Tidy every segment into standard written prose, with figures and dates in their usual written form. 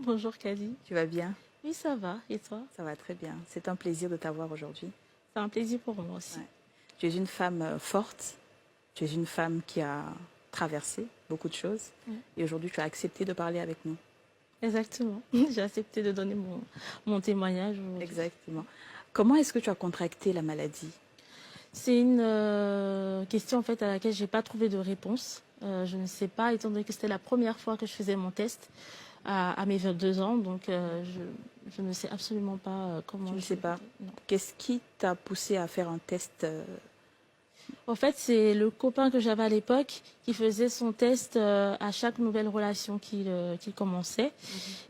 Bonjour Kadi. Tu vas bien? Oui, ça va. Et toi? Ça va très bien. C'est un plaisir de t'avoir aujourd'hui. C'est un plaisir pour moi aussi. Ouais. Tu es une femme forte. Tu es une femme qui a traversé beaucoup de choses. Ouais. Et aujourd'hui, tu as accepté de parler avec nous. Exactement. J'ai accepté de donner mon témoignage aujourd'hui. Exactement. Comment est-ce que tu as contracté la maladie? C'est une question en fait à laquelle j'ai pas trouvé de réponse. Je ne sais pas, étant donné que c'était la première fois que je faisais mon test à mes 22 ans, donc je ne sais absolument pas comment. Tu ne sais pas. Non. Qu'est-ce qui t'a poussé à faire un test? En fait, c'est le copain que j'avais à l'époque qui faisait son test à chaque nouvelle relation qu'il commençait.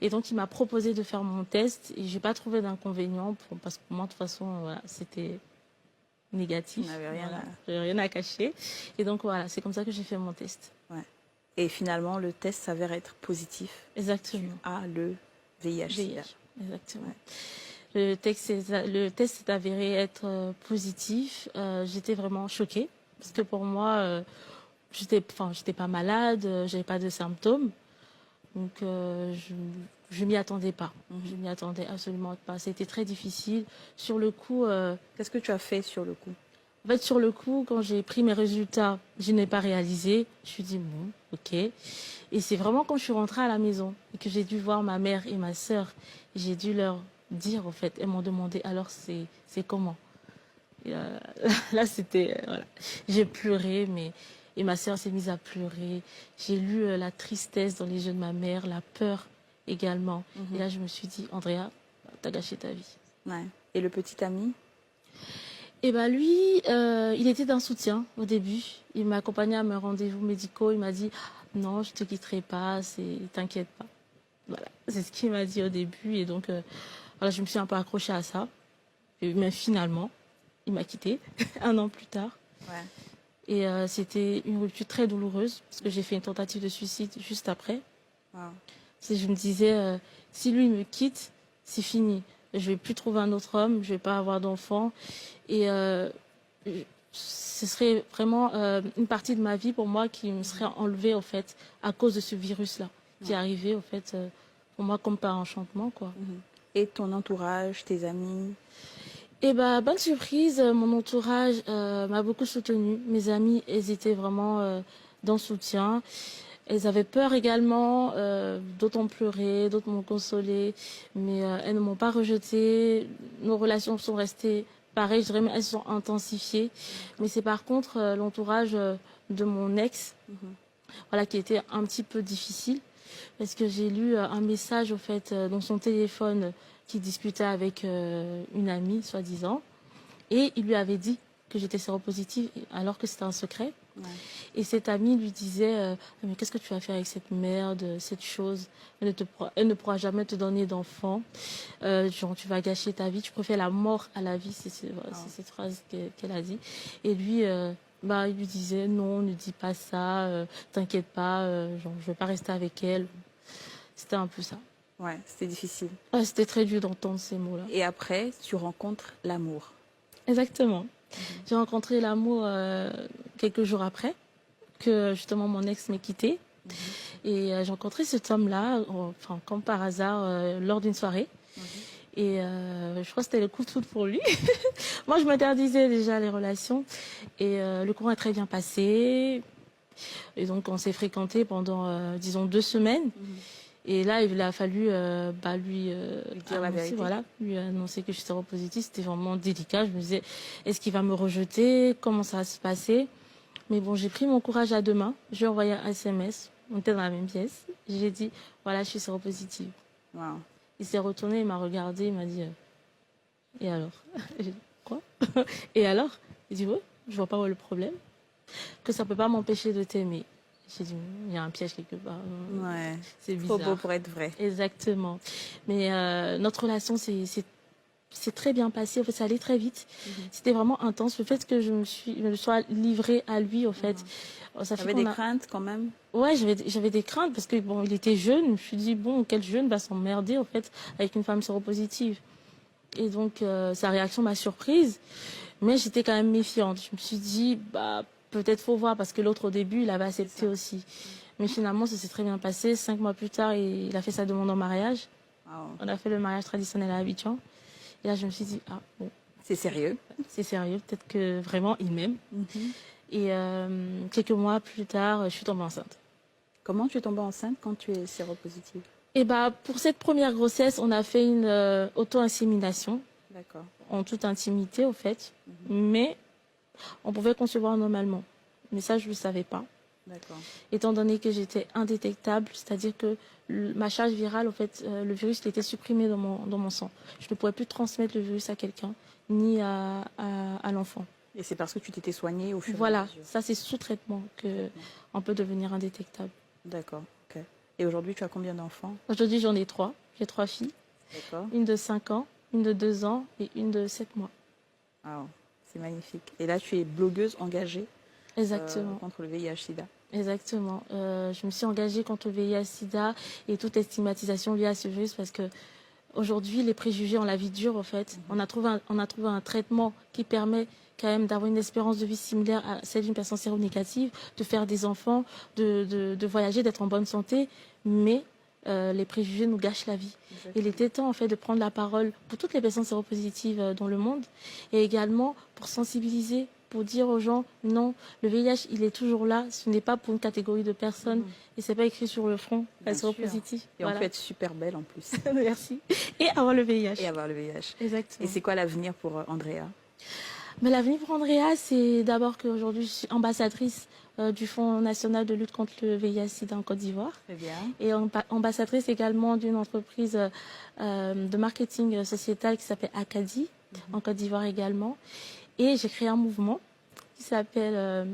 Et donc, il m'a proposé de faire mon test et j'ai pas trouvé d'inconvénient parce que pour moi, de toute façon, voilà, c'était négatif. Tu n'avais rien Voilà, à... j'avais rien à cacher. Et donc, voilà, c'est comme ça que j'ai fait mon test. Ouais. Et finalement, le test s'avère être positif. Exactement. Tu as le VIH. VIH. Exactement. Ouais. Le test s'est avéré être positif. J'étais vraiment choquée parce que pour moi, j'étais pas malade, j'avais pas de symptômes. Donc, je m'y attendais pas. Je m'y attendais absolument pas. C'était très difficile. Sur le coup, Qu'est-ce que tu as fait sur le coup? en fait, sur le coup, quand j'ai pris mes résultats, je n'ai pas réalisé. Je me suis dit, bon, ok. Et c'est vraiment quand je suis rentrée à la maison et que j'ai dû voir ma mère et ma sœur, j'ai dû leur dire, en fait, elles m'ont demandé, alors c'est comment? Et, là, c'était, voilà. J'ai pleuré, et ma sœur s'est mise à pleurer. J'ai lu la tristesse dans les yeux de ma mère, la peur également. Et là, je me suis dit, Andrea, t'as gâché ta vie. Ouais. Et le petit ami? Et ben lui, il était d'un soutien au début. Il m'a accompagné à mes rendez-vous médicaux. Il m'a dit, non, je te quitterai pas, t'inquiète pas. Voilà, c'est ce qu'il m'a dit au début. Et donc, voilà, je me suis un peu accrochée à ça. Mais finalement, il m'a quittée 1 an plus tard. Ouais. Et c'était une rupture très douloureuse parce que j'ai fait une tentative de suicide juste après. Wow. Je me disais, si lui me quitte, c'est fini. Je vais plus trouver un autre homme, je vais pas avoir d'enfant. Et ce serait vraiment une partie de ma vie pour moi qui me serait enlevée, au fait, à cause de ce virus-là, qui est arrivé, au fait, pour moi comme par enchantement, quoi. Et ton entourage, tes amis? Et bah, bonne surprise, mon entourage m'a beaucoup soutenue. Mes amis, elles étaient vraiment dans le soutien. Elles avaient peur également, d'autres ont pleuré, d'autres m'ont consolée, mais elles ne m'ont pas rejetée. Nos relations sont restées pareilles, je dirais même elles se sont intensifiées. Mais c'est par contre l'entourage de mon ex, voilà, qui était un petit peu difficile, parce que j'ai lu un message au fait dans son téléphone qui discutait avec une amie, soi-disant, et il lui avait dit que j'étais séropositive alors que c'était un secret. Ouais. Et cette amie lui disait mais qu'est-ce que tu vas faire avec cette merde, cette chose, elle ne pourra jamais te donner d'enfant, genre tu vas gâcher ta vie, tu préfères la mort à la vie, c'est cette phrase qu'elle a dit. Et lui bah il lui disait non, ne dis pas ça, t'inquiète pas, genre je vais pas rester avec elle. C'était un peu ça. Ouais, c'était difficile. Ah, c'était très dur d'entendre ces mots-là. Et après, tu rencontres l'amour. Exactement. J'ai rencontré l'amour quelques jours après que justement mon ex m'ait quitté. Et j'ai rencontré cet homme-là, enfin comme par hasard, lors d'une soirée. Et je crois que c'était le coup de foudre pour lui. Moi, je m'interdisais déjà les relations. Et le courant est très bien passé. Et donc, on s'est fréquenté pendant, disons, 2 semaines. Et là, il a fallu lui dire la vérité. voilà, lui annoncer que je suis séropositive. C'était vraiment délicat. Je me disais, est-ce qu'il va me rejeter? Comment ça va se passer? Mais bon, j'ai pris mon courage à 2 mains. J'ai envoyé un SMS. On était dans la même pièce. J'ai dit, voilà, je suis séropositive. Wow. Il s'est retourné, il m'a regardé, il m'a dit, et alors? J'ai dit, quoi? Et alors? Il dit, ouais, je vois pas où est le problème. Que ça peut pas m'empêcher de t'aimer. J'ai dit, il y a un piège quelque part. Ouais. C'est bizarre. Trop beau pour être vrai. Exactement. Mais notre relation, c'est très bien passé. En fait, ça allait très vite. C'était vraiment intense. Le fait que je me sois livrée à lui, en fait. Ça fait T'avais des craintes quand même? Ouais, j'avais des craintes parce que bon, il était jeune. Je me suis dit, bon, quel jeune va s'emmerder, en fait, avec une femme séropositive. Et donc, sa réaction m'a surprise. Mais j'étais quand même méfiante. Je me suis dit, bah, peut-être faut voir parce que l'autre au début, il avait accepté aussi. Mais finalement, ça s'est très bien passé. 5 mois plus tard, il a fait sa demande en mariage. Wow. On a fait le mariage traditionnel à Abidjan. Et là, je me suis dit, ah bon, C'est sérieux. c'est sérieux, peut-être que vraiment il m'aime. Mhm. Et quelques mois plus tard, je suis tombée enceinte. Comment tu es tombée enceinte quand tu es séropositive? Et bah, pour cette première grossesse, on a fait une auto-insémination D'accord. en toute intimité, au fait. Mais on pouvait concevoir normalement. Mais ça, je ne le savais pas. D'accord. Étant donné que j'étais indétectable, c'est-à-dire que ma charge virale, en fait, le virus il était supprimé dans mon sang. Je ne pouvais plus transmettre le virus à quelqu'un, ni à l'enfant. Et c'est parce que tu t'étais soignée au fur et à Voilà, mesure. ça c'est sous traitement qu'on peut devenir indétectable. D'accord. Ok. Et aujourd'hui, tu as combien d'enfants? Aujourd'hui, j'en ai 3. J'ai 3 filles, D'accord. une de 5 ans, une de 2 ans et une de 7 mois. Wow. C'est magnifique. Et là, tu es blogueuse engagée Exactement. contre le VIH/SIDA. Exactement. Je me suis engagée contre le VIH/SIDA et toute stigmatisation liée à ce virus parce que aujourd'hui, les préjugés ont la vie dure, en fait. On a trouvé un traitement qui permet quand même d'avoir une espérance de vie similaire à celle d'une personne séronégative, de faire des enfants, de voyager, d'être en bonne santé, mais les préjugés nous gâchent la vie. Il était temps en fait de prendre la parole pour toutes les personnes séropositives dans le monde et également pour sensibiliser, pour dire aux gens non, le VIH il est toujours là, ce n'est pas pour une catégorie de personnes et c'est pas écrit sur le front, Bien la séropositive. Et on peut être super belle en plus. Merci. Et avoir le VIH. Et avoir le VIH. Exactement. Et c'est quoi l'avenir pour Andrea? Mais l'avenir pour Andrea, c'est d'abord qu'aujourd'hui, je suis ambassadrice du Fonds national de lutte contre le VIH/SIDA en Côte d'Ivoire. Très bien. Et ambassadrice également d'une entreprise de marketing sociétal qui s'appelle Acadie, en Côte d'Ivoire également. Et j'ai créé un mouvement qui s'appelle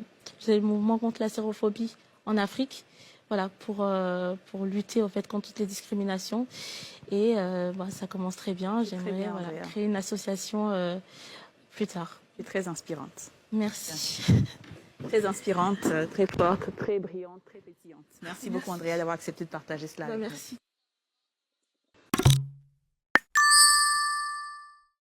le mouvement contre la sérophobie en Afrique. Voilà, pour lutter en fait contre toutes les discriminations. Et ça commence très bien. J'aimerais bien, Andrea. créer une association plus tard. Tu es très inspirante. Merci. Très inspirante, très forte, très brillante, très pétillante. Merci beaucoup Andrea d'avoir accepté de partager cela avec nous. Merci.